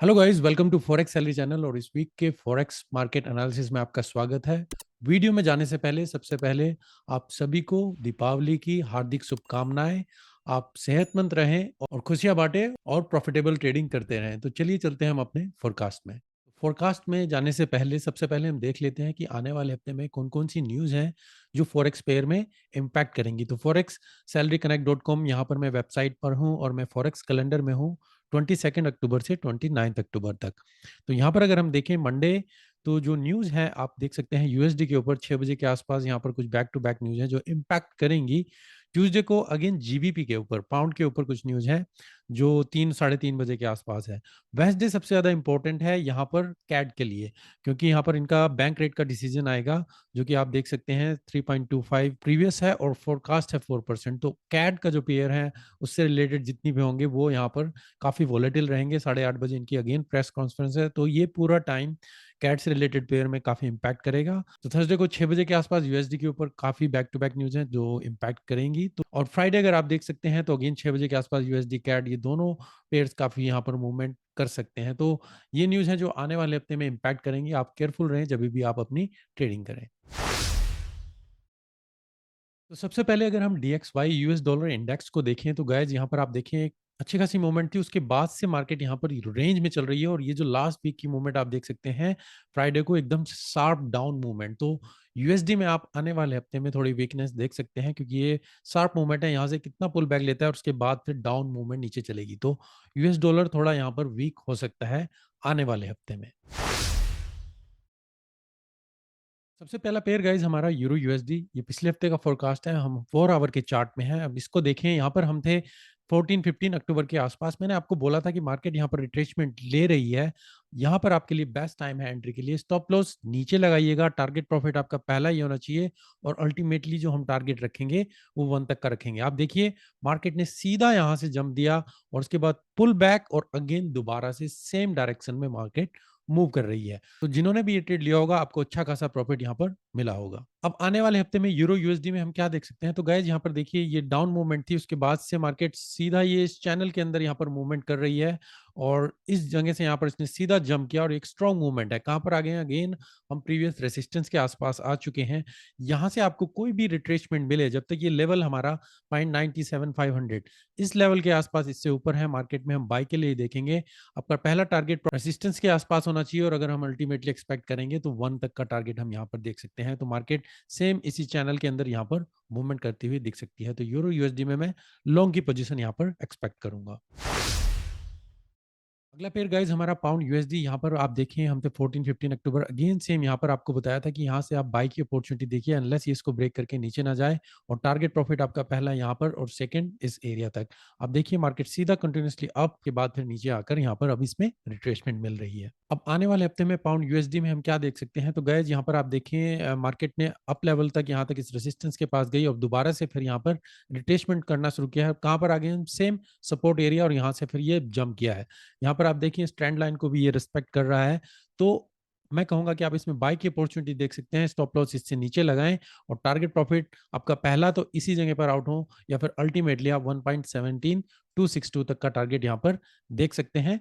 Hello guys, welcome to Forex Salary channel. और इस week के फॉरेक्स मार्केट एनालिसिस में आपका स्वागत है। वीडियो में जाने से पहले सबसे पहले आप सभी को दीपावली की हार्दिक शुभकामनाएं। आप सेहतमंद रहें और खुशियां बांटें और प्रॉफिटेबल ट्रेडिंग करते रहें। तो चलिए चलते हैं हम अपने फोरकास्ट में। फोरकास्ट में जाने से पहले सबसे पहले हम देख लेते हैं कि आने वाले हफ्ते में कौन कौन सी न्यूज़ हैं जो फॉरेक्स पेयर में इम्पैक्ट करेंगी। तो फॉरेक्स सैलरी कनेक्ट .com यहाँ पर मैं वेबसाइट पर हूँ और मैं फॉरेक्स कैलेंडर में हूँ 22 अक्टूबर से 29 अक्टूबर तक। तो यहाँ पर अगर हम देखें मंडे, तो जो न्यूज़ है आप देख सकते हैं यूएसडी के ऊपर 6 बजे के आसपास यहाँ पर कुछ बैक टू बैक न्यूज़ है जो इम्पैक्ट करेंगी। ट्यूसडे को अगेन जीबीपी के ऊपर, पाउंड के ऊपर कुछ न्यूज़ है जो 3 साढ़े 3 बजे के आसपास है। वेडनेसडे सबसे ज़्यादा इंपॉर्टेंट है यहाँ पर कैड के लिए, क्योंकि यहाँ पर इनका बैंक रेट का डिसीजन आएगा जो कि आप देख सकते हैं 3.25 प्रीवियस है और फोरकास्ट है 4%। तो कैड का जो पेयर है उससे रिलेटेड जितनी भी होंगे वो यहाँ पर काफ़ी वॉलेटिल रहेंगे। 8:30 बजे इनकी अगेन प्रेस कॉन्फ्रेंस है, तो ये पूरा टाइम कैट से रिलेटेड पेयर में काफ़ी इम्पैक्ट करेगा। तो थर्सडे को 6 बजे के आसपास यूएसडी के ऊपर काफ़ी बैक टू बैक न्यूज़ हैं जो इम्पैक्ट करेंगी। तो और फ्राइडे अगर आप देख सकते हैं तो अगेन 6 बजे के आसपास यूएसडी कैट, ये दोनों पेयर्स काफ़ी यहाँ पर मूवमेंट कर सकते हैं। तो ये न्यूज़ है जो आने वाले हफ्ते में इम्पैक्ट करेंगी। आप केयरफुल रहें जब भी आप अपनी ट्रेडिंग करें। तो सबसे पहले अगर हम डीएक्सवाई यूएस डॉलर इंडेक्स को देखें तो गाइस यहाँ पर आप देखें एक अच्छी खासी मूवमेंट थी, उसके बाद से मार्केट यहाँ पर रेंज में चल रही है। और ये जो लास्ट वीक की मूवमेंट आप देख सकते हैं फ्राइडे को एकदम शार्प डाउन मूवमेंट। तो यूएसडी में आप आने वाले हफ्ते में थोड़ी वीकनेस देख सकते हैं क्योंकि ये शार्प मूवमेंट है, यहाँ से कितना पुल बैक लेता है और उसके बाद फिर डाउन मूवमेंट नीचे चलेगी। तो यूएस डॉलर थोड़ा यहाँ पर वीक हो सकता है आने वाले हफ्ते में। सबसे पहला पेयर गाइस हमारा यूरो यूएसडी, ये पिछले हफ्ते का फोरकास्ट है। हम 4 आवर के चार्ट में हैं। अब इसको देखें, यहाँ पर हम थे 14-15 अक्टूबर के आसपास। मैंने आपको बोला था कि मार्केट यहाँ पर रिट्रेसमेंट ले रही है। यहाँ पर आपके लिए बेस्ट टाइम है एंट्री के लिए। स्टॉप लॉस नीचे लगाइएगा, टारगेट प्रॉफिट आपका पहला ही होना चाहिए और अल्टीमेटली जो हम टारगेट रखेंगे वो 1 तक का रखेंगे। आप देखिए मार्केट ने सीधा यहाँ से जंप दिया और उसके बाद पुल बैक और अगेन दोबारा से सेम डायरेक्शन में मार्केट मूव कर रही है। तो जिन्होंने भी ये ट्रेड लिया होगा आपको अच्छा खासा प्रॉफिट यहाँ पर मिला होगा। अब आने वाले हफ्ते में यूरो यूएसडी में हम क्या देख सकते हैं, तो गाइस यहाँ पर देखिए ये डाउन मूवमेंट थी, उसके बाद से मार्केट सीधा ये इस चैनल के अंदर यहाँ पर मूवमेंट कर रही है और इस जगह से यहाँ पर इसने सीधा जंप किया और एक स्ट्रॉन्ग मूवमेंट है। कहाँ पर आ गए हैं, अगेन हम प्रीवियस रेसिस्टेंस के आसपास आ चुके हैं। यहाँ से आपको कोई भी रिट्रेसमेंट मिले, जब तक ये लेवल हमारा 0.97500 इस लेवल के आसपास इससे ऊपर है, मार्केट में हम बाय के लिए देखेंगे। आपका पहला टारगेट रेसिस्टेंस के आसपास होना चाहिए और अगर हम अल्टीमेटली एक्सपेक्ट करेंगे तो 1 तक का टारगेट हम यहाँ पर देख सकते हैं। तो मार्केट सेम इसी चैनल के अंदर यहाँ पर मूवमेंट करती हुई दिख सकती है। तो यूरो यूएसडी में मैं लॉन्ग की पोजीशन यहाँ पर एक्सपेक्ट करूंगा। अगला पेयर गाइस हमारा पाउंड यूएसडी, यहाँ पर आप देखें हम थे 14-15 अक्टूबर। अगेन सेम यहाँ पर आपको बताया था कि यहाँ से आप बाई की अपॉर्चुनिटी देखिए अनलेस ये इसको ब्रेक करके नीचे ना जाए। और टारगेट प्रॉफिट आपका पहला यहाँ पर और सेकंड इस एरिया तक। आप देखिए मार्केट सीधा कंटिन्यूसली अप के बाद फिर नीचे आकर यहाँ पर अब इसमें रिट्रेसमेंट मिल रही है। अब आने वाले हफ्ते में पाउंड यूएसडी में हम क्या देख सकते हैं, तो गाइस यहाँ पर आप देखें मार्केट ने अप लेवल तक यहाँ तक इस रेसिस्टेंस के पास गई और दोबारा से फिर यहाँ पर रिट्रेसमेंट करना शुरू किया है। कहाँ पर आ गए हम, सेम सपोर्ट एरिया और यहाँ से फिर ये जंप किया है। यहाँ पर आप देखिए इस ट्रेंड लाइन को भी ये रिस्पेक्ट कर रहा है। तो मैं कहूंगा कि आप इसमें बाय की अपॉर्चुनिटी देख सकते हैं। स्टॉप लॉस इससे नीचे लगाएं और टारगेट प्रॉफिट आपका पहला तो इसी जगह पर आउट हो या फिर अल्टीमेटली आप 1.17262 तक का टारगेट यहाँ पर देख सकते हैं।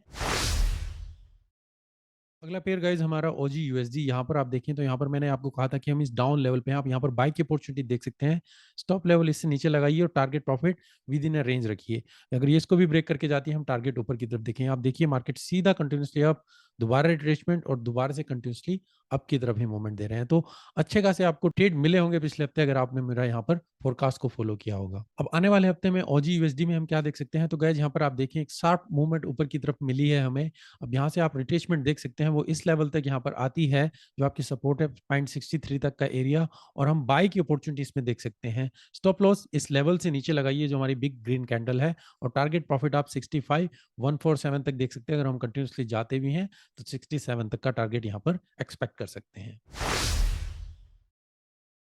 अगला पेयर गाइज हमारा ओजी यूएसडी, यहाँ पर आप देखें तो यहाँ पर मैंने आपको कहा था कि हम इस डाउन लेवल पे हैं। आप यहाँ पर बाय की अपॉर्चुनिटी देख सकते हैं। स्टॉप लेवल इससे नीचे लगाइए और target profit with in a range रखिए। अगर ये इसको भी ब्रेक करके जाती है हम टारगेट ऊपर की तरफ देखें। आप देखिए मार्केट सीधा कंटिन्यूसली अप, दोबारा रिट्रेसमेंट और दोबारा से कंटिन्यूसली अप की तरफ ही मूवमेंट दे रहे हैं। तो अच्छे खासे आपको ट्रेड मिले होंगे पिछले हफ्ते अगर आपने मेरा यहाँ पर फोरकास्ट को फॉलो किया होगा। अब आने वाले हफ्ते में ओजी यूएसडी में हम क्या देख सकते हैं, तो गाइज यहाँ पर आप देखिए एक शार्प मूवमेंट ऊपर की तरफ मिली है हमें। अब यहाँ से आप रिट्रेसमेंट देख सकते हैं, वो इस लेवल तक यहाँ पर आती है जो आपकी सपोर्ट है 0.63 तक का एरिया और हम बाय की अपॉर्चुनिटी इसमें देख सकते हैं। स्टॉप लॉस इस लेवल से नीचे लगाइए जो हमारी बिग ग्रीन कैंडल है और टारगेट प्रॉफिट आप 65,147 तक देख सकते हैं। अगर हम कंटिन्यूसली जाते भी हैं तो 67 तक का टारगेट यहाँ पर एक्सपेक्ट कर सकते हैं।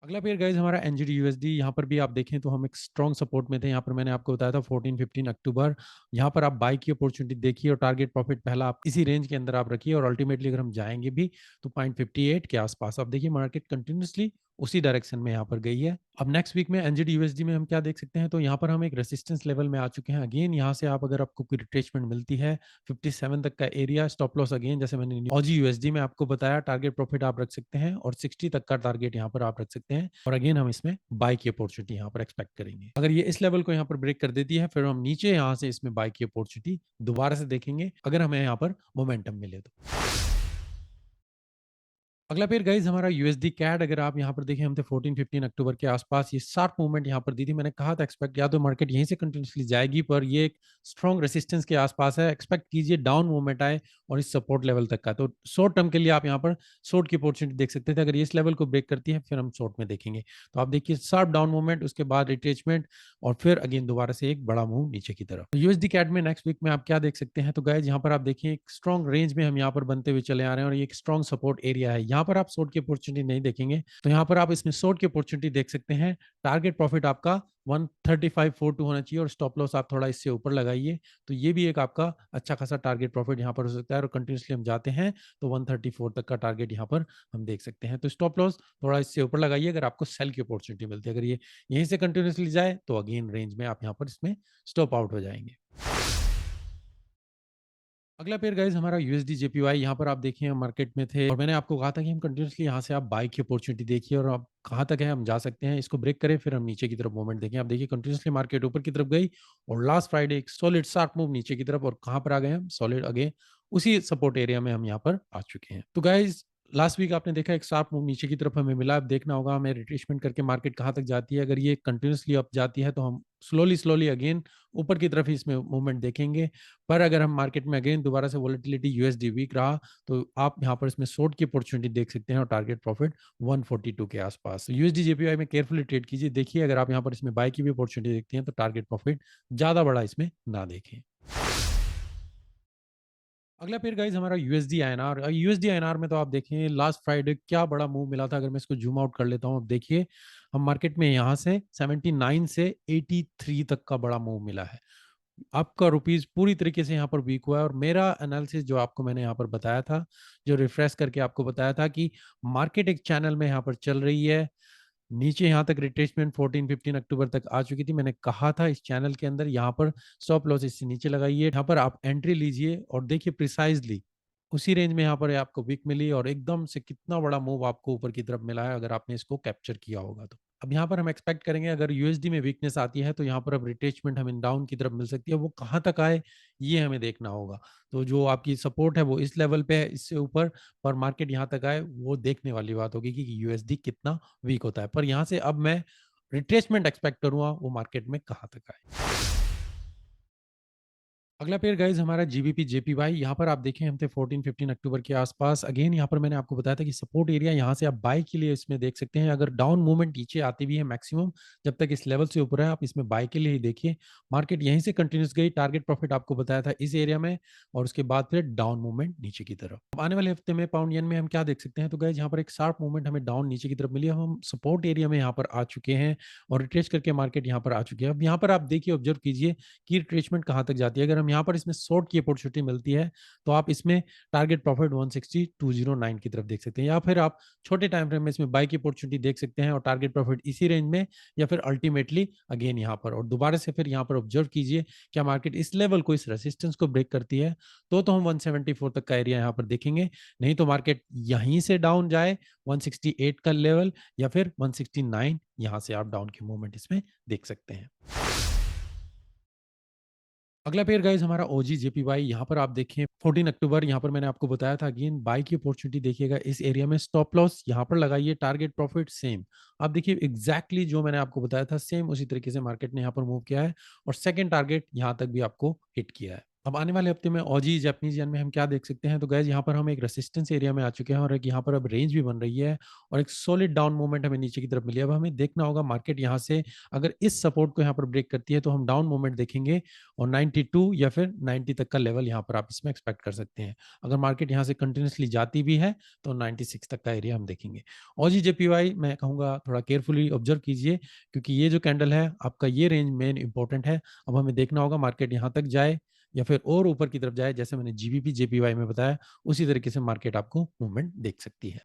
अगला पेयर गाइज हमारा एनजीडी यूएसडी, यहाँ पर भी आप देखें तो हम एक स्ट्रॉन्ग सपोर्ट में थे। यहाँ पर मैंने आपको बताया था 14-15 अक्टूबर। यहाँ पर आप बाय की अपॉर्चुनिटी देखिए और टारगेट प्रॉफिट पहला आप इसी रेंज के अंदर आप रखिए और अल्टीमेटली अगर हम जाएंगे भी तो 0.58 के आसपास। आप देखिए मार्केट कंटिन्यूसली उसी डायरेक्शन में यहाँ पर गई है। अब नेक्स्ट वीक में एनजेडी-यूएसडी में हम क्या देख सकते हैं, तो यहाँ पर हम एक रेजिस्टेंस लेवल में आ चुके हैं। अगेन यहाँ से आप अगर आपको कोई रिट्रेसमेंट मिलती है 57 तक का एरिया, स्टॉप लॉस अगेन जैसे मैंने ऑजी यूएसडी में आपको बताया, टारगेट प्रॉफिट आप रख सकते हैं और 60 तक का टारगेट यहाँ पर आप रख सकते हैं और अगेन हम इसमें बाय की अपॉर्चुनिटी यहाँ पर एक्सपेक्ट करेंगे। अगर ये इस लेवल को यहाँ पर ब्रेक कर देती है, फिर हम नीचे यहाँ से इसमें बाय की अपॉर्चुनिटी दोबारा से देखेंगे, अगर हमें यहाँ पर मोमेंटम मिले तो। अगला पेयर गाइस हमारा यूएसडी कैड, अगर आप यहाँ पर देखें, हम थे 14-15 अक्टूबर के आसपास ये शार्प मूवमेंट यहाँ पर दी थी। मैंने कहा था एक्सपेक्ट या तो मार्केट यहीं से कंटिन्यूअसली जाएगी, पर ये एक स्ट्रॉन्ग रेजिस्टेंस के आसपास है। एक्सपेक्ट कीजिए डाउन मूवमेंट आए और इस सपोर्ट लेवल तक का। तो शॉर्ट टर्म के लिए आप यहाँ पर शॉर्ट की अपॉर्चुनिटी देख सकते थे। अगर ये इस लेवल को ब्रेक करती है, फिर हम शॉर्ट में देखेंगे। तो आप देखिए शार्प डाउन मूवमेंट, उसके बाद रिट्रेसमेंट और फिर अगेन दोबारा से एक बड़ा मूव नीचे की तरफ। यूएसडी कैड में नेक्स्ट वीक में आप क्या देख सकते हैं, तो गाइस यहाँ पर आप देखिए एक स्ट्रॉन्ग रेंज में हम यहाँ पर बनते हुए चले आ रहे हैं और ये एक स्ट्रॉन्ग सपोर्ट एरिया है। यहाँ पर आप शॉर्ट की अपॉर्चुनिटी नहीं देखेंगे, तो यहाँ पर आप इसमें शॉर्ट की अपॉर्चुनिटी देख सकते हैं। टारगेट प्रॉफिट आपका 135.42 होना चाहिए और स्टॉप लॉस आप थोड़ा इससे ऊपर लगाइए, तो ये भी एक आपका अच्छा खासा टारगेट प्रॉफिट यहाँ पर हो सकता है। और कंटिन्यूअसली हम जाते हैं तो 134 तक का टारगेट यहाँ पर हम देख सकते हैं। तो स्टॉप लॉस थोड़ा इससे ऊपर लगाइए अगर आपको सेल की अपॉर्चुनिटी मिलती है। अगर ये यहीं से कंटिन्यूअसली जाए तो अगेन रेंज में आप यहाँ पर इसमें स्टॉप आउट हो जाएंगे। अगला पेयर गाइस हमारा यूएसडी जेपीवाई, यहाँ पर आप देखिए हम मार्केट में थे और मैंने आपको कहा था कि हम कंटिन्यूअसली यहाँ से आप बाय की अपॉर्चुनिटी देखिए और आप कहाँ तक है हम जा सकते हैं, इसको ब्रेक करें फिर हम नीचे की तरफ मूवमेंट देखें। आप देखिए कंटिन्यूअसली मार्केट ऊपर की तरफ गई और लास्ट फ्राइडे एक सॉलिड शार्प मूव नीचे की तरफ, और कहाँ पर आ गए हम, सॉलिड अगेन उसी सपोर्ट एरिया में हम यहाँ पर आ चुके हैं। तो गाइज लास्ट वीक आपने देखा एक शार्प मूव नीचे की तरफ हमें मिला। अब देखना होगा हमें रिट्रेसमेंट करके मार्केट कहाँ तक जाती है। अगर ये कंटिन्यूअसली अप जाती है तो हम स्लोली स्लोली अगेन ऊपर की तरफ ही इसमें मूवमेंट देखेंगे। पर अगर हम मार्केट में अगेन दोबारा से वोलेटिलिटी यूएसडी वीक रहा, तो आप यहाँ पर इसमें शॉर्ट की अपॉर्चुनिटी देख सकते हैं और टारगेट प्रॉफिट 142 के आसपास। यूएसडी जेपीवाई में केयरफुली ट्रेड कीजिए। देखिए अगर आप यहाँ पर इसमें बाय की भी अपॉर्चुनिटी देखते हैं तो टारगेट प्रॉफिट ज्यादा बड़ा इसमें ना देखें। अगला पेयर गाइस हमारा यूएसडी आईएनआर। यूएसडी आईएनआर में तो आप देखें लास्ट फ्राइडे क्या बड़ा मूव मिला था। अगर मैं इसको जूम आउट कर लेता हूं, अब देखिए हम मार्केट में यहाँ से 79 से 83 तक का बड़ा मूव मिला है। आपका रुपीस पूरी तरीके से यहाँ पर वीक हुआ है और मेरा एनालिसिस जो आपको मैंने यहाँ पर बताया था, जो रिफ्रेश करके आपको बताया था कि मार्केट एक चैनल में यहाँ पर चल रही है। नीचे यहाँ तक रिट्रेसमेंट 14-15 अक्टूबर तक आ चुकी थी। मैंने कहा था इस चैनल के अंदर यहाँ पर स्टॉप लॉस इससे नीचे लगाइए, यहाँ पर आप एंट्री लीजिए और देखिए प्रिसाइजली उसी रेंज में यहाँ पर आपको विक मिली और एकदम से कितना बड़ा मूव आपको ऊपर की तरफ मिला है अगर आपने इसको कैप्चर किया होगा तो। अब यहाँ पर हम एक्सपेक्ट करेंगे अगर यूएसडी में वीकनेस आती है तो यहाँ पर अब रिट्रेसमेंट हमें डाउन की तरफ मिल सकती है। वो कहाँ तक आए ये हमें देखना होगा। तो जो आपकी सपोर्ट है वो इस लेवल पे है, इससे ऊपर पर मार्केट यहाँ तक आए वो देखने वाली बात होगी कि यूएसडी कितना वीक होता है। पर यहाँ से अब मैं रिट्रेसमेंट एक्सपेक्ट करूंगा वो मार्केट में कहाँ तक आए। अगला पेयर गाइस हमारा जीबीपी जेपीवाई, यहाँ पर आप देखें हम थे 14-15 अक्टूबर के आसपास। अगेन यहाँ पर मैंने आपको बताया था कि सपोर्ट एरिया यहाँ से आप बाय के लिए इसमें देख सकते हैं। अगर डाउन मूवमेंट नीचे आती भी है मैक्सिमम, जब तक इस लेवल से ऊपर है आप इसमें बाय के लिए ही देखिए। मार्केट यहीं से कंटिन्यूस गई, टारगेट प्रॉफिट आपको बताया था इस एरिया में और उसके बाद फिर डाउन मूवमेंट नीचे की तरफ। अब आने वाले हफ्ते में पाउंड येन में हम क्या देख सकते हैं, तो गाइस यहाँ पर एक शार्प मूवमेंट हमें डाउन नीचे की तरफ मिली। हम सपोर्ट एरिया में यहाँ पर आ चुके हैं और रिट्रेस करके मार्केट यहाँ पर आ चुकी है। अब यहाँ पर आप देखिए ऑब्जर्व कीजिए कि रिट्रेसमेंट कहाँ तक जाती है। अगर हम यहाँ पर इसमें शॉर्ट की अपॉर्चुनिटी मिलती है तो आप इसमें टारगेट प्रॉफिट 160,209 की तरफ देख सकते हैं, या फिर आप छोटे टाइम फ्रेम में इसमें बाय की अपॉर्चुनिटी देख सकते हैं और टारगेट प्रॉफिट इसी रेंज में, या फिर अल्टीमेटली अगेन यहाँ पर। और दोबारा से फिर यहाँ पर ऑब्जर्व कीजिए क्या मार्केट इस लेवल को, इस रेसिस्टेंस को ब्रेक करती है तो हम 174 तक का एरिया यहाँ पर देखेंगे। नहीं तो मार्केट यहीं से डाउन जाए 168 का लेवल या फिर 169, यहाँ से आप डाउन की मूवमेंट इसमें देख सकते हैं। अगला पेयर गाइस हमारा ओजी जेपीवाई, यहाँ पर आप देखें 14 अक्टूबर, यहाँ पर मैंने आपको बताया था अगेन बाय की अपॉर्चुनिटी देखिएगा इस एरिया में। स्टॉप लॉस यहाँ पर लगाइए, टारगेट प्रॉफिट सेम। आप देखिए एग्जैक्टली जो मैंने आपको बताया था सेम उसी तरीके से मार्केट ने यहाँ पर मूव किया है और सेकंड टारगेट यहाँ तक भी आपको हिट किया है। अब आने वाले हफ्ते में ऑजी जापानीज येन में हम क्या देख सकते हैं, तो गाइस यहाँ पर हम एक रेसिस्टेंस एरिया में आ चुके हैं और एक यहाँ पर अब रेंज भी बन रही है और एक सॉलिड डाउन मूवमेंट हमें नीचे की तरफ मिली है। अब हमें देखना होगा मार्केट यहाँ से अगर इस सपोर्ट को यहाँ पर ब्रेक करती है तो हम डाउन मूवमेंट देखेंगे और 92 या फिर 90 तक का लेवल यहाँ पर आप इसमें एक्सपेक्ट कर सकते हैं। अगर मार्केट यहाँ से कंटिन्यूअसली जाती भी है तो 96 तक का एरिया हम देखेंगे। ऑजी जेपीवाई मैं कहूँगा थोड़ा केयरफुली ऑब्जर्व कीजिए क्योंकि ये जो कैंडल है आपका ये रेंज मेन इंपॉर्टेंट है। अब हमें देखना होगा मार्केट यहाँ तक जाए या फिर और ऊपर की तरफ जाए, जैसे मैंने जीबीपी जेपीवाई में बताया उसी तरीके से मार्केट आपको मूवमेंट देख सकती है।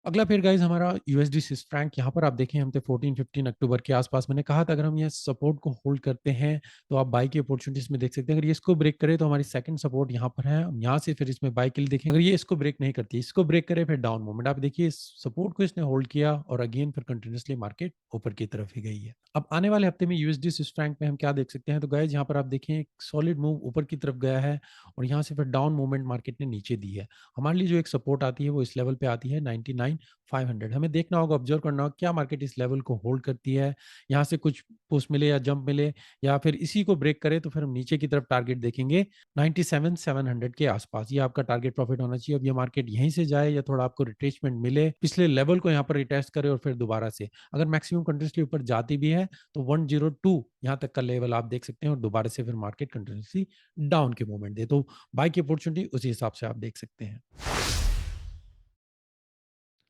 अगला पेयर गाइस हमारा यूएसडी स्विस फ्रैंक। यहाँ पर आप देखें हम थे 14-15 अक्टूबर के आसपास। मैंने कहा था अगर हम ये सपोर्ट को होल्ड करते हैं तो आप बाई की अपॉर्चुनिटीज में देख सकते हैं। अगर ये इसको ब्रेक करे तो हमारी सेकंड सपोर्ट यहाँ पर है, हम यहाँ से फिर इसमें बाई के लिए देखेंगे। अगर ये इसको ब्रेक नहीं करती, इसको ब्रेक करे फिर डाउन मूवमेंट। आप देखिए इस सपोर्ट को इसने होल्ड किया और अगेन फिर कंटिन्यूसली मार्केट ऊपर की तरफ ही गई है। अब आने वाले हफ्ते में यूएसडी स्विस फ्रैंक में हम क्या देख सकते हैं, तो गाइस यहाँ पर आप देखें एक सॉलिड मूव ऊपर की तरफ गया है और यहाँ से फिर डाउन मूवमेंट मार्केट ने नीचे दी है। हमारे लिए जो एक सपोर्ट आती है वो इस लेवल पे आती है 99,500। हमें देखना होगा, ऑब्जर्व करना होगा क्या मार्केट इस लेवल को होल्ड करती है, यहाँ से कुछ पुश मिले या जंप मिले या फिर इसी को ब्रेक करे तो फिर हम नीचे की तरफ टारगेट देखेंगे 97,700 के आसपास। ये आपका टारगेट प्रॉफिट होना चाहिए। अब ये मार्केट यहीं से जाए या थोड़ा आपको रिट्रेसमेंट मिले, पिछले लेवल को यहाँ पर रिटेस्ट करे और फिर दोबारा से अगर मैक्सिमम कंटिन्यूसली ऊपर जाती भी है तो 102 यहाँ तक का लेवल आप देख सकते हैं और दोबारा से फिर मार्केट कंटिन्यूसली डाउन के मूवमेंट दे तो बाय की अपॉर्चुनिटी उसी हिसाब से आप देख सकते हैं।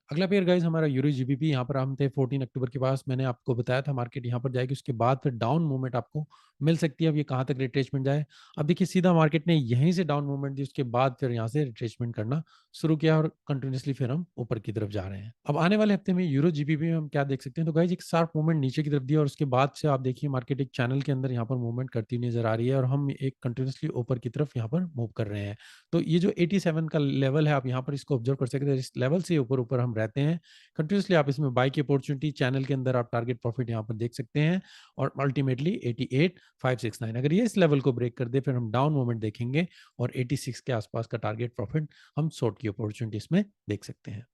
अगला पेयर गाइस हमारा यूरो जीबीपी। यहाँ पर हम थे 14 अक्टूबर के पास। मैंने आपको बताया था मार्केट यहाँ पर जाएगी, उसके बाद फिर डाउन मूवमेंट आपको मिल सकती है। अब ये कहाँ तक रिट्रेसमेंट जाए, अब देखिए सीधा मार्केट ने यहीं से डाउन मूवमेंट दी, उसके बाद फिर यहाँ से रिट्रेसमेंट करना शुरू किया और कंटिन्यूसली फिर हम ऊपर की तरफ जा रहे हैं। अब आने वाले हफ्ते में यूरो जीबीपी में हम क्या देख सकते हैं, तो गाइस एक शार्प मूवमेंट नीचे की तरफ दिया और उसके बाद से आप देखिए मार्केट एक चैनल के अंदर यहाँ पर मूवमेंट करती हुई नजर आ रही है और हम एक कंटिन्यूसली ऊपर की तरफ यहाँ पर मूव कर रहे हैं। तो ये जो 87 का लेवल है आप यहाँ पर इसको ऑब्जर्व कर सकते हैं, इस लेवल से ऊपर ऊपर हम रहते हैं कंटिन्यूसली। आप इसमें बाई की अपॉर्चुनिटी चैनल के अंदर आप टारगेट प्रॉफिट यहाँ पर देख सकते हैं और अल्टीमेटली 88,569। अगर ये इस लेवल को ब्रेक कर दे फिर हम डाउन मूवमेंट देखेंगे और 86 के आसपास का टारगेट प्रॉफिट हम शॉर्ट की अपॉर्चुनिटी इसमें देख सकते हैं।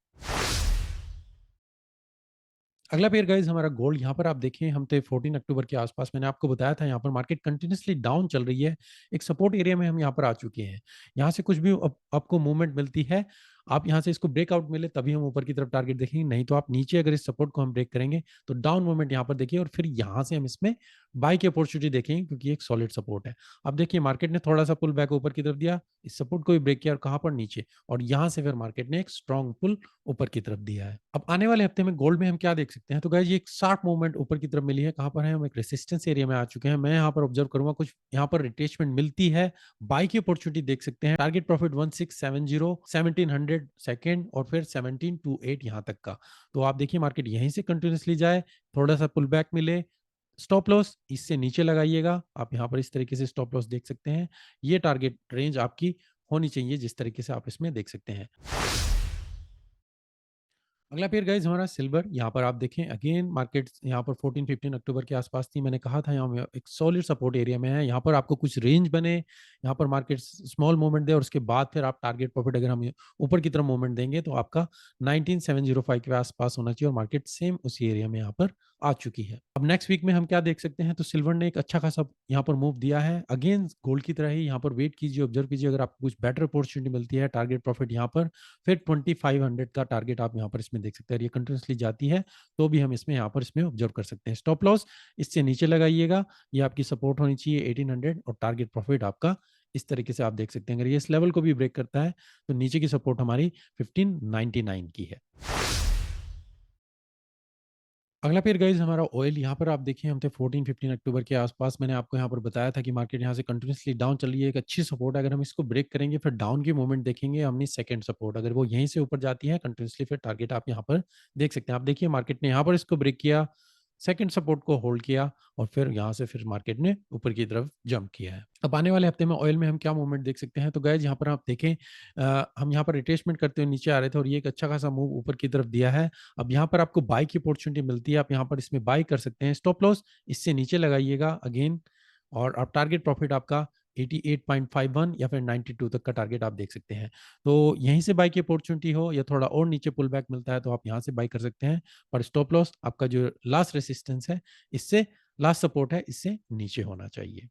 अगला पेयर गाइस हमारा गोल्ड। यहाँ पर आप देखें हम थे 14 अक्टूबर के आसपास। मैंने आपको बताया था यहाँ पर मार्केट कंटिन्यूसली डाउन चल रही है, एक सपोर्ट एरिया में हम यहाँ पर आ चुके हैं। यहाँ से कुछ भी आपको मूवमेंट मिलती है, आप यहाँ से इसको ब्रेकआउट मिले तभी हम ऊपर की तरफ टारगेट देखेंगे, नहीं तो आप नीचे अगर इस सपोर्ट को हम ब्रेक करेंगे तो डाउन मूवमेंट यहाँ पर देखिए और फिर यहाँ से हम इसमें बाई की अपॉर्चुनिटी देखेंगे क्योंकि एक सॉलिड सपोर्ट है। अब देखिए मार्केट ने थोड़ा सा पुल बैक ऊपर की तरफ दिया, इस सपोर्ट को भी ब्रेक किया और कहाँ पर नीचे, और यहाँ से फिर मार्केट ने एक स्ट्रॉन्ग पुल ऊपर की तरफ दिया है। अब आने वाले हफ्ते में गोल्ड में हम क्या देख सकते हैं, तो गाइस ये एक शार्प मूवमेंट ऊपर की तरफ मिली है। कहाँ पर है, हम एक रेजिस्टेंस एरिया में आ चुके हैं। मैं यहाँ पर ऑब्जर्व करूंगा कुछ यहाँ पर रिट्रेसमेंट मिलती है, बाई की अपॉर्चुनिटी देख सकते हैं। टारगेट प्रॉफिट 1670, 1700 सेकंड और फिर 1728 यहाँ तक का। तो आप देखिए मार्केट यहीं से कंटिन्यूसली जाए, थोड़ा सा पुल बैक मिले, स्टॉप लॉस इससे नीचे लगाइएगा। आप यहाँ पर इस तरीके से स्टॉप लॉस देख सकते हैं। ये टारगेट रेंज आपकी होनी चाहिए जिस तरीके से आप इसमें देख सकते हैं। अगला पेयर गाइस हमारा सिल्वर। यहाँ पर आप देखें अगेन मार्केट यहाँ पर 14-15 अक्टूबर के आसपास थी। मैंने कहा था यहाँ में एक सॉलिड सपोर्ट एरिया में है। यहाँ पर आपको कुछ रेंज बने, यहाँ पर मार्केट स्मॉल मूवमेंट दे और उसके बाद फिर आप टारगेट प्रॉफिट अगर हम ऊपर की तरफ मूवमेंट देंगे तो आपका 19705 के आसपास होना चाहिए और मार्केट सेम उसी एरिया में यहाँ पर आ चुकी है। अब नेक्स्ट वीक में हम क्या देख सकते हैं, तो सिल्वर ने एक अच्छा खासा यहाँ पर मूव दिया है। अगेन गोल्ड की तरह ही यहाँ पर वेट कीजिए, ऑब्जर्व कीजिए, अगर आपको कुछ बेटर अपॉर्चुनिटी मिलती है टारगेट प्रॉफिट यहाँ पर फिर 2500 का टारगेट आप यहाँ पर इसमें देख सकते हैं। ये कंटिन्यूसली जाती है तो भी हम इसमें यहाँ पर इसमें ऑब्जर्व कर सकते हैं। स्टॉप लॉस इससे नीचे लगाइएगा, ये आपकी सपोर्ट होनी चाहिए 1800 और टारगेट प्रॉफिट आपका इस तरीके से आप देख सकते हैं। अगर ये इस लेवल को भी ब्रेक करता है तो नीचे की सपोर्ट हमारी 1599 की है। अगला पेयर गाइस हमारा ऑयल। यहाँ पर आप देखिए हम थे 14-15 अक्टूबर के आसपास। मैंने आपको यहाँ पर बताया था कि मार्केट यहाँ से कंटिन्यूसली डाउन चल रही है, एक अच्छी सपोर्ट है। अगर हम इसको ब्रेक करेंगे फिर डाउन की मूवमेंट देखेंगे, हमने सेकंड सपोर्ट अगर वो यहीं से ऊपर जाती है कंटिन्यूसली फिर टारगेट आप यहाँ पर देख सकते हैं। आप देखिए मार्केट ने यहाँ पर इसको ब्रेक किया, सेकंड सपोर्ट को होल्ड किया और फिर यहाँ से फिर मार्केट ने ऊपर की तरफ जंप किया है। अब आने वाले हफ्ते में ऑयल में हम क्या मूवमेंट देख सकते हैं, तो गाइस यहाँ पर आप देखें हम यहाँ पर रिट्रेसमेंट करते हुए नीचे आ रहे थे और ये एक अच्छा खासा मूव ऊपर की तरफ दिया है। अब यहाँ पर आपको बाय की अपॉर्चुनिटी मिलती है, आप यहाँ पर इसमें बाय कर सकते हैं। स्टॉप लॉस इससे नीचे लगाइएगा अगेन और आप टारगेट प्रॉफिट आपका 88.51 या फिर 92 तक का टारगेट आप देख सकते हैं। तो यहीं से बाय की अपॉर्चुनिटी हो या थोड़ा और नीचे पुल बैक मिलता है तो आप यहाँ से बाय कर सकते हैं, पर स्टॉप लॉस आपका जो लास्ट रेसिस्टेंस है इससे, लास्ट सपोर्ट है इससे नीचे होना चाहिए।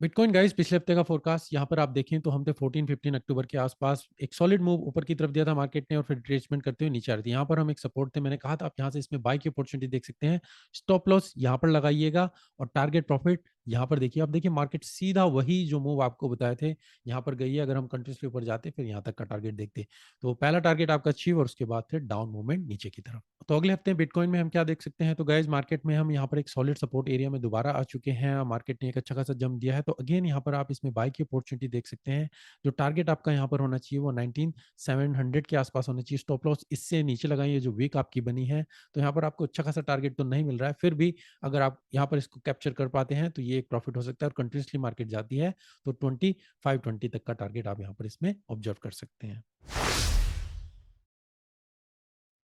बिटकॉइन गाइस पिछले हफ्ते का फोरकास्ट यहाँ पर आप देखें तो हम थे 14-15 अक्टूबर के आसपास। एक सॉलिड मूव ऊपर की तरफ दिया था मार्केट ने और फिर रिट्रेसमेंट करते हुए नीचे आ रही थी। यहाँ पर हम एक सपोर्ट थे, मैंने कहा था आप यहाँ से इसमें बाय की अपॉर्चुनिटी देख सकते हैं। स्टॉप लॉस यहाँ पर लगाइएगा और टारगेट प्रॉफिट यहाँ पर देखिए, आप देखिए मार्केट सीधा वही जो मूव आपको बताए थे, यहाँ पर गई है। अगर हम कंटिन्यूअसली ऊपर जाते फिर यहाँ तक का टारगेट देखते, तो पहला टारगेट आपका अचीव और उसके बाद फिर डाउन मूवमेंट नीचे की तरफ। तो अगले हफ्ते बिटकॉइन में हम क्या देख सकते हैं? तो गाइस मार्केट में हम यहाँ पर एक सॉलिड सपोर्ट एरिया में दोबारा आ चुके हैं। मार्केट ने एक अच्छा खासा जंप दिया है, तो अगेन यहाँ पर आप इसमें बाय की अपॉर्चुनिटी देख सकते हैं। जो टारगेट आपका यहाँ पर होना चाहिए वो 19,700 के आसपास होना चाहिए। स्टॉप लॉस इससे नीचे लगाइए जो वीक आपकी बनी है। तो यहाँ पर आपको अच्छा खासा टारगेट तो नहीं मिल रहा है, फिर भी अगर आप यहाँ पर इसको कैप्चर कर पाते हैं तो ये एक प्रॉफिट हो सकता है। और कंटिन्यूअसली मार्केट जाती है तो 2520 तक का टारगेट आप यहाँ पर इसमें ऑब्जर्व कर सकते हैं।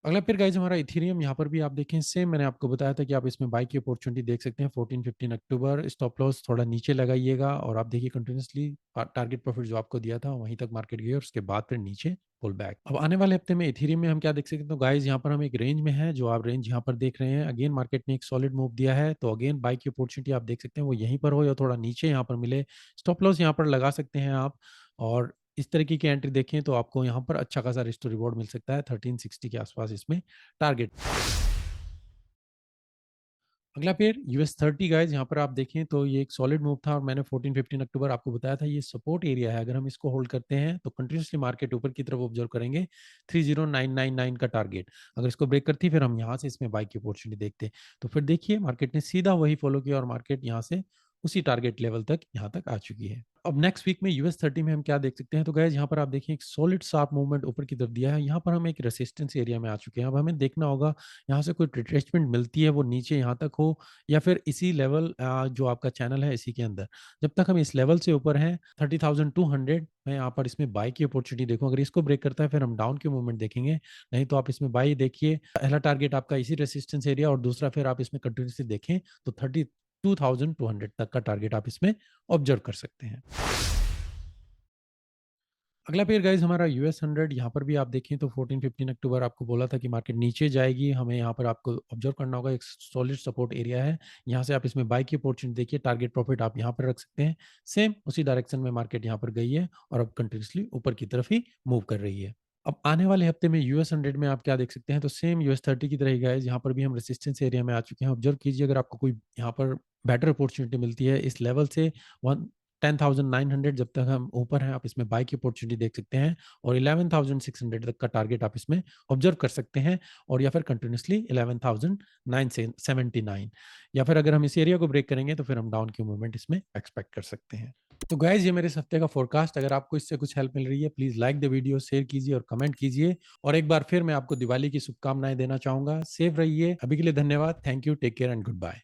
अगला फिर गाइस हमारा इथेरियम, यहाँ पर भी आप देखें सेम मैंने आपको बताया था कि आप इसमें बाय की अपॉर्चुनिटी देख सकते हैं। 14-15 अक्टूबर स्टॉप लॉस थोड़ा नीचे लगाइएगा और आप देखिए कंटिन्यूअसली टारगेट प्रॉफिट जो आपको दिया था वहीं तक मार्केट गई और उसके बाद फिर नीचे पुल बैक। अब आने वाले हफ्ते में इथेरियम में हम क्या देख सकते हैं? तो गाइस यहाँ पर हम एक रेंज में है, जो आप रेंज यहाँ पर देख रहे हैं। अगेन मार्केट ने एक सॉलिड मूव दिया है, तो अगेन बाय की अपॉर्चुनिटी आप देख सकते हैं वो यहीं पर हो या थोड़ा नीचे यहाँ पर मिले। स्टॉप लॉस यहाँ पर लगा सकते हैं आप। और इस तरीके की एंट्री देखें तो आपको यहाँ पर अच्छा खासा रिस्क टू रिवॉर्ड मिल सकता है। 1360 के आसपास इसमें टारगेट। अगला पेयर यूएस 30 गाइस, यहाँ पर आप देखें तो ये एक सॉलिड मूव था और मैंने 14-15 अक्टूबर आपको बताया था ये सपोर्ट एरिया है। अगर हम इसको होल्ड करते हैं तो कंटिन्यूअसली मार्केट ऊपर की तरफ ऑब्जर्व करेंगे। 30999 का टारगेट अगर इसको ब्रेक करती फिर हम यहाँ से इसमें बाय की अपॉर्चुनिटी देखते। तो फिर देखिए मार्केट ने सीधा वही फॉलो किया और मार्केट यहाँ से उसी टारगेट लेवल तक यहाँ तक आ चुकी है। अब नेक्स्ट वीक में यूएस 30 में हम क्या देख सकते हैं? तो गाइस यहाँ पर आप देखिए एक सॉलिड शार्प मूवमेंट ऊपर की तरफ दिया है। यहाँ पर हम एक रेजिस्टेंस एरिया में आ चुके हैं। अब हमें देखना होगा यहाँ से कोई रिट्रेसमेंट मिलती है वो नीचे यहाँ तक हो या फिर इसी लेवल जो आपका चैनल है इसी के अंदर। जब तक हम इस लेवल से ऊपर हैं 30,200 मैं यहाँ पर इसमें बाय की अपॉर्चुनिटी देखूँ। अगर इसको ब्रेक करता है फिर हम डाउन की मूवमेंट देखेंगे। नहीं तो आप इसमें बाय देखिए। पहला टारगेट आपका इसी रेजिस्टेंस एरिया और दूसरा फिर आप इसमें कंटिन्यूअसली देखें तो 32,200 तक का टारगेट आप इसमें ऑब्जर्व कर सकते हैं। अगला पेयर गाइस हमारा यूएस 100, यहाँ पर भी आप देखें तो 14-15 अक्टूबर आपको बोला था कि मार्केट नीचे जाएगी। हमें यहाँ पर आपको ऑब्जर्व करना होगा, एक सॉलिड सपोर्ट एरिया है। यहाँ से आप इसमें बाय की अपॉर्चुनिटी देखिए, टारगेट प्रॉफिट आप यहाँ पर रख सकते हैं। सेम उसी डायरेक्शन में मार्केट यहाँ पर गई है और अब कंटिन्यूअसली ऊपर की तरफ ही मूव कर रही है। अब आने वाले हफ्ते में यूएस 100 में आप क्या देख सकते हैं? तो सेम यूएस 30 की तरह ही गाइस यहाँ पर भी हम रेजिस्टेंस एरिया में आ चुके हैं। ऑब्जर्व कीजिए अगर आपको कोई यहाँ पर बेटर अपॉर्चुनिटी मिलती है इस लेवल से वन 10,900 जब तक हम ऊपर हैं आप इसमें बाय की अपॉर्चुनिटी देख सकते हैं और 11,600 तक का टारगेट आप इसमें ऑब्जर्व कर सकते हैं। और या फिर कंटिन्यूअसली 11,979 या फिर अगर हम इस एरिया को ब्रेक करेंगे तो फिर हम डाउन की मूवमेंट इसमें एक्सपेक्ट कर सकते हैं। तो गाइस ये मेरे इस हफ्ते का फोरकास्ट। अगर आपको इससे कुछ हेल्प मिल रही है please like the video, share कीजिए और कमेंट कीजिए। और एक बार फिर मैं आपको दिवाली की शुभकामनाएं देना चाहूंगा। सेफ रहिए। अभी के लिए धन्यवाद। Thank you, take care and good bye.